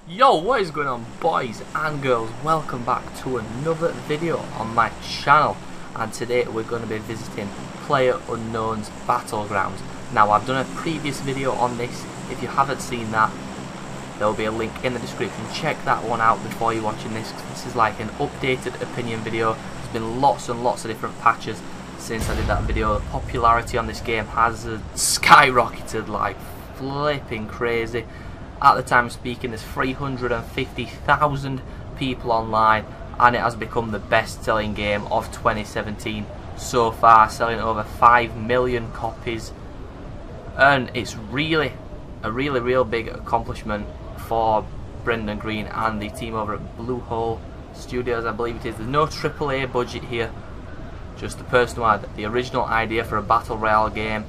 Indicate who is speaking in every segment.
Speaker 1: Yo, what is going on, boys and girls? Welcome back to another video on my channel, and today we're going to be visiting PlayerUnknown's Battlegrounds. Now, I've done a previous video on this. If you haven't seen that, there will be a link in the description. Check that one out before you're watching this, 'cause this is like an updated opinion video. There's been lots and lots of different patches since I did that video. The popularity on this game has skyrocketed like flipping crazy. At the time of speaking, there's 350,000 people online, and it has become the best-selling game of 2017 so far, selling over 5 million copies. And it's really a real big accomplishment for Brendan Green and the team over at Blue Hole Studios, I believe it is. There's no AAA budget here, just the person who had the original idea for a Battle Royale game.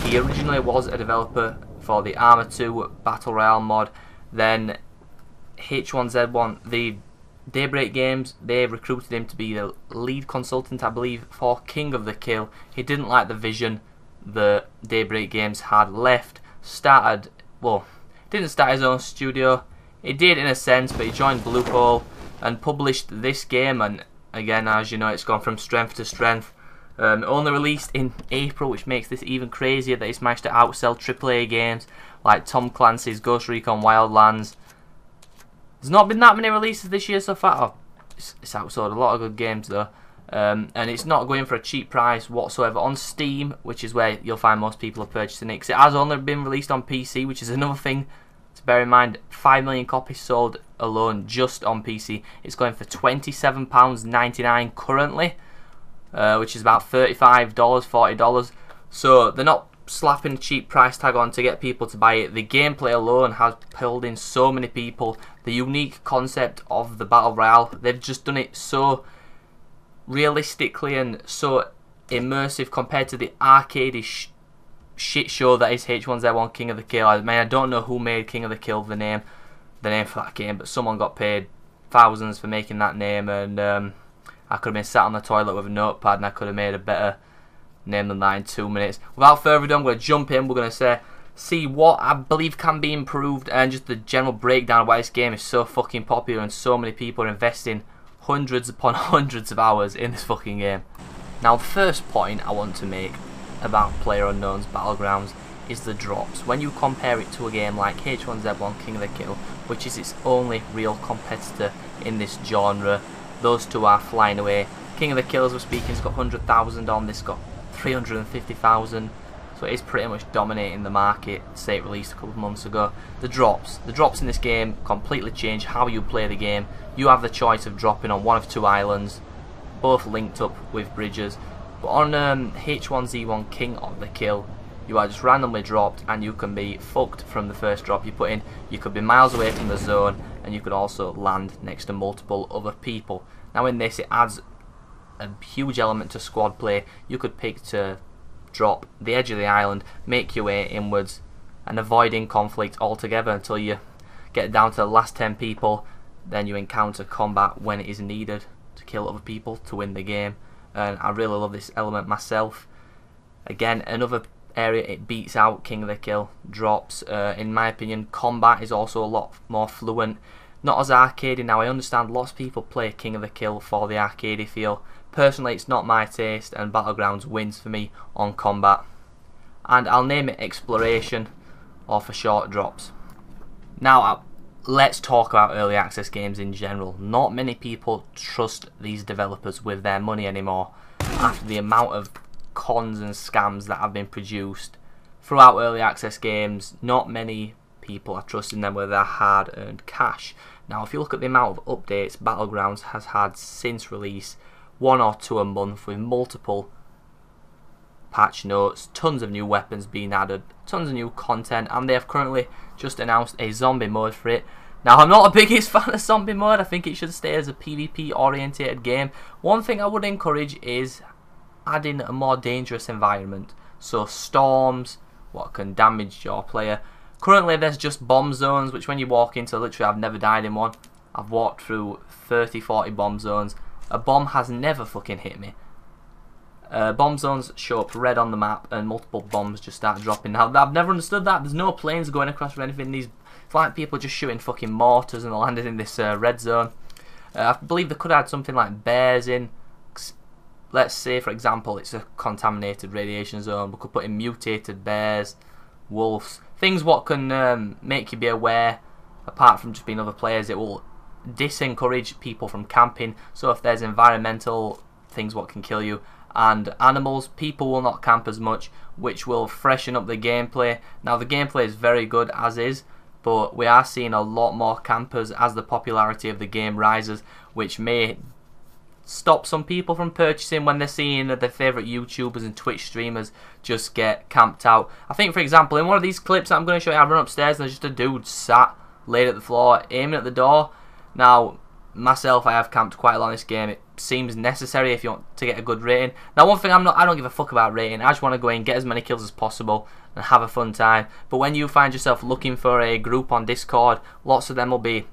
Speaker 1: He originally was a developer for the Arma 2 Battle Royale mod. Then H1Z1, the Daybreak Games, they recruited him to be the lead consultant, I believe, for King of the Kill. He didn't like the vision the Daybreak Games had left. Didn't start his own studio. He did in a sense, but he joined Blue Hole and published this game, and again, as you know, it's gone from strength to strength. Only released in April, which makes this even crazier that it's managed to outsell AAA games like Tom Clancy's Ghost Recon Wildlands. There's not been that many releases this year so far. Oh, it's outsold a lot of good games though, and it's not going for a cheap price whatsoever on Steam, which is where you'll find most people are purchasing it, because it has only been released on PC, which is another thing to bear in mind. 5 million copies sold alone just on PC. It's going for £27.99 currently. Which is about $35, $40. So they're not slapping a cheap price tag on to get people to buy it. The gameplay alone has pulled in so many people. The unique concept of the Battle Royale, they've just done it so realistically and so immersive compared to the arcade-ish shit show that is H1Z1 King of the Kill. I mean, I don't know who made King of the Kill the name for that game, but someone got paid thousands for making that name, and I could have been sat on the toilet with a notepad and I could have made a better name than that in 2 minutes. Without further ado, I'm going to jump in. We're going to see what I believe can be improved, and just the general breakdown of why this game is so fucking popular and so many people are investing hundreds upon hundreds of hours in this fucking game. Now, the first point I want to make about PlayerUnknown's Battlegrounds is the drops. When you compare it to a game like H1Z1 King of the Kill, which is its only real competitor in this genre, those two are flying away. King of the Kill, as we're speaking, has got 100,000 on, this got 350,000, so it is pretty much dominating the market, say it released a couple of months ago. The drops in this game completely change how you play the game. You have the choice of dropping on one of two islands, both linked up with bridges, but on H1Z1 King of the Kill, you are just randomly dropped and you can be fucked from the first drop you put in. You could be miles away from the zone, and you could also land next to multiple other people. Now in this, it adds a huge element to squad play. You could pick to drop the edge of the island, make your way inwards, and avoiding conflict altogether until you get down to the last 10 people. Then you encounter combat when it is needed to kill other people to win the game, and I really love this element myself. Again, another area it beats out King of the Kill drops. In my opinion, combat is also a lot more fluent, not as arcadey. Now I understand lots of people play King of the Kill for the arcadey feel. Personally, it's not my taste, and Battlegrounds wins for me on combat, and I'll name it exploration, or for short, drops. Now let's talk about early access games in general. Not many people trust these developers with their money anymore after the amount of cons and scams that have been produced throughout early access games. Not many people are trusting them with their hard-earned cash. Now, if you look at the amount of updates Battlegrounds has had since release, 1 or 2 a month, with multiple patch notes, tons of new weapons being added, tons of new content, and they have currently just announced a zombie mode for it. Now, I'm not the biggest fan of zombie mode. I think it should stay as a PvP orientated game. One thing I would encourage is adding a more dangerous environment, so storms, what can damage your player. Currently there's just bomb zones, which when you walk into, literally I've never died in one. I've walked through 30-40 bomb zones. A bomb has never fucking hit me. Bomb zones show up red on the map and multiple bombs just start dropping. Now, I've never understood that. There's no planes going across or anything. These It's like people just shooting fucking mortars and they landed in this red zone. I believe they could have had something like bears in. Let's say, for example, it's a contaminated radiation zone. We could put in mutated bears, wolves, things what can make you be aware. Apart from just being other players, it will disencourage people from camping. So if there's environmental things what can kill you, and animals, people will not camp as much, which will freshen up the gameplay. Now the gameplay is very good as is, but we are seeing a lot more campers as the popularity of the game rises, which may stop some people from purchasing when they're seeing their favourite YouTubers and Twitch streamers just get camped out. I think, for example, in one of these clips that I'm going to show you, I run upstairs and there's just a dude sat, laid at the floor, aiming at the door. Now, myself, I have camped quite a lot in this game. It seems necessary if you want to get a good rating. Now, one thing I don't give a fuck about rating. I just want to go in, get as many kills as possible, and have a fun time. But when you find yourself looking for a group on Discord, lots of them will be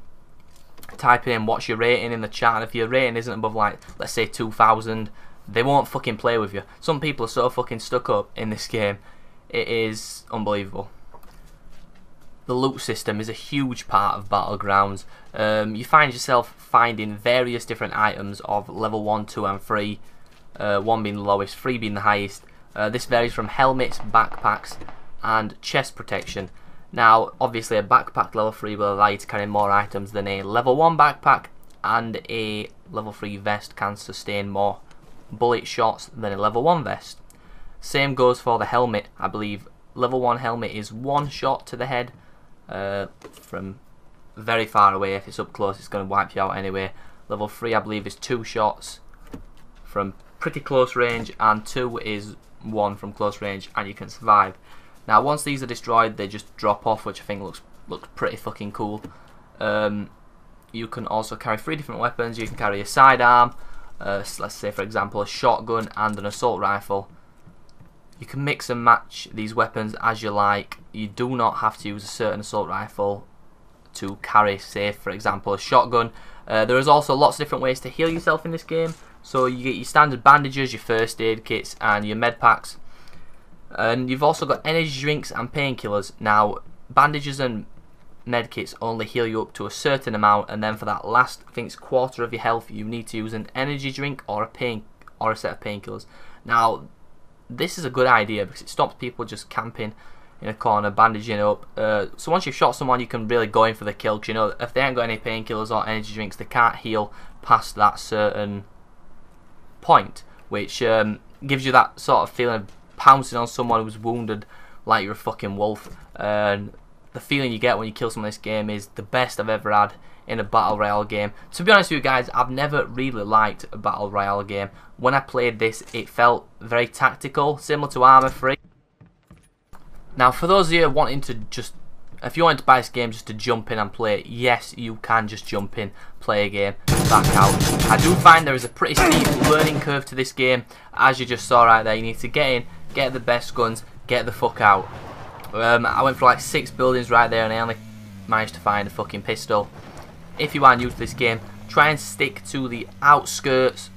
Speaker 1: typing in what's your rating in the chat, and if your rating isn't above, like, let's say 2,000, they won't fucking play with you. Some people are so fucking stuck up in this game, it is unbelievable. The loot system is a huge part of Battlegrounds. You find yourself finding various different items of level 1, 2 and 3, 1 being the lowest, 3 being the highest. This varies from helmets, backpacks and chest protection. Now, obviously a backpack level 3 will allow you to carry more items than a level 1 backpack, and a level 3 vest can sustain more bullet shots than a level 1 vest. Same goes for the helmet. I believe level 1 helmet is 1 shot to the head from very far away. If it's up close, it's going to wipe you out anyway. Level 3, I believe, is 2 shots from pretty close range, and 2 is 1 from close range, and you can survive. Now, once these are destroyed, they just drop off, which I think looks pretty fucking cool. You can also carry 3 different weapons. You can carry a sidearm, let's say for example a shotgun and an assault rifle. You can mix and match these weapons as you like. You do not have to use a certain assault rifle to carry, say for example, a shotgun. There is also lots of different ways to heal yourself in this game. So you get your standard bandages, your first aid kits and your med packs. And you've also got energy drinks and painkillers. Now, bandages and med kits only heal you up to a certain amount, and then for that last, I think it's quarter of your health, you need to use an energy drink or a set of painkillers. Now, this is a good idea because it stops people just camping in a corner, bandaging up. So once you've shot someone, you can really go in for the kill, because you know if they ain't got any painkillers or energy drinks, they can't heal past that certain point, which gives you that sort of feeling of pouncing on someone who's wounded like you're a fucking wolf. And the feeling you get when you kill someone in this game is the best I've ever had in a battle royale game. To be honest with you guys, I've never really liked a battle royale game. When I played this, it felt very tactical, similar to Arma 3. Now, for those of you wanting to just, if you want to buy this game just to jump in and play it, yes, you can just jump in, play a game, back out. I do find there is a pretty steep learning curve to this game, as you just saw right there. You need to get in, get the best guns, get the fuck out. I went for like 6 buildings right there and I only managed to find a fucking pistol. If you are new to this game, try and stick to the outskirts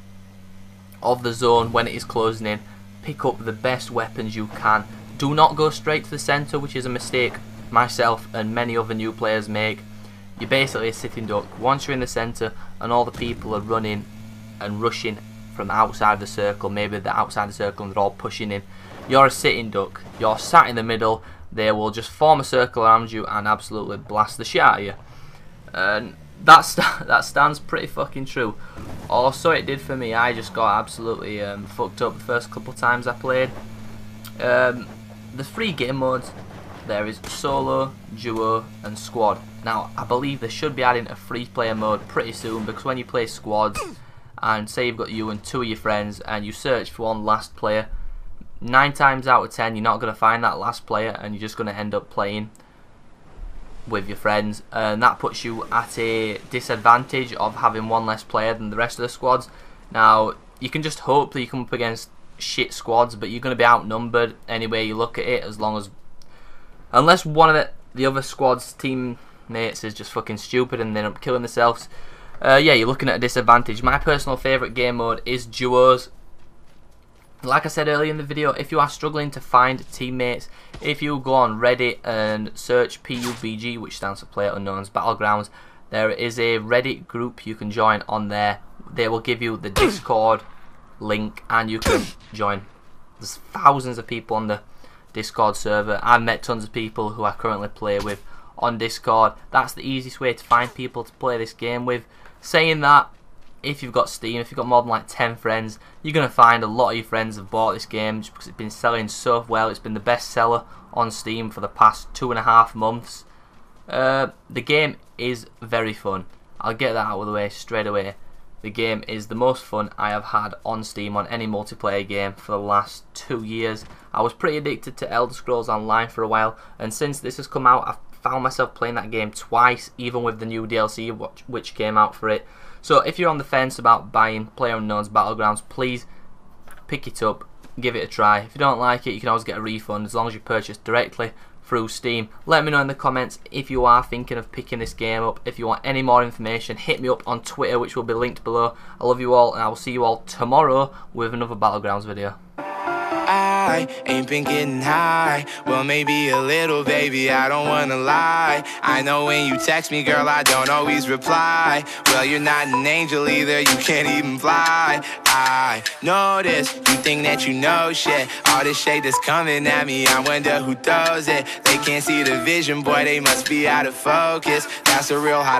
Speaker 1: of the zone when it is closing in. Pick up the best weapons you can. Do not go straight to the centre, which is a mistake myself and many other new players make. You're basically a sitting duck. Once you're in the centre and all the people are running and rushing from outside the circle, maybe they're outside the circle and they're all pushing in, you're a sitting duck. You're sat in the middle. They will just form a circle around you and absolutely blast the shit out of you. And that stands pretty fucking true. Or so it did for me. I just got absolutely fucked up the first couple times I played. The 3 game modes, there is solo, duo and squad. Now, I believe they should be adding a 3-player mode pretty soon, because when you play squads and say you've got you and 2 of your friends and you search for one last player, 9 times out of 10 you're not going to find that last player and you're just going to end up playing with your friends, and that puts you at a disadvantage of having one less player than the rest of the squads. Now, you can just hope that you come up against shit squads, but you're going to be outnumbered anyway you look at it, as long as, unless one of the other squad's teammates is just fucking stupid and they end up killing themselves. Yeah, you're looking at a disadvantage. My personal favourite game mode is duos. Like I said earlier in the video, if you are struggling to find teammates, if you go on Reddit and search PUBG, which stands for PlayerUnknown's Battlegrounds, there is a Reddit group you can join on there. They will give you the Discord link and you can join. There's thousands of people on the Discord server. I've met tons of people who I currently play with on Discord. That's the easiest way to find people to play this game with. Saying that, if you've got Steam, if you've got more than like 10 friends, you're going to find a lot of your friends have bought this game just because it's been selling so well. It's been the best seller on Steam for the past 2.5 months. The game is very fun. I'll get that out of the way straight away. The game is the most fun I have had on Steam on any multiplayer game for the last 2 years. I was pretty addicted to Elder Scrolls Online for a while, and since this has come out, I've found myself playing that game twice, even with the new DLC which came out for it. So if you're on the fence about buying PlayerUnknown's Battlegrounds, please pick it up, give it a try. If you don't like it, you can always get a refund as long as you purchase directly through Steam. Let me know in the comments if you are thinking of picking this game up. If you want any more information, hit me up on Twitter, which will be linked below. I love you all, and I will see you all tomorrow with another Battlegrounds video.
Speaker 2: I ain't been getting high. Well, maybe a little, baby, I don't wanna lie. I know when you text me, girl, I don't always reply. Well, you're not an angel either, you can't even fly. I know this, you think that you know shit. All this shade that's coming at me, I wonder who throws it. They can't see the vision, boy, they must be out of focus. That's a real hot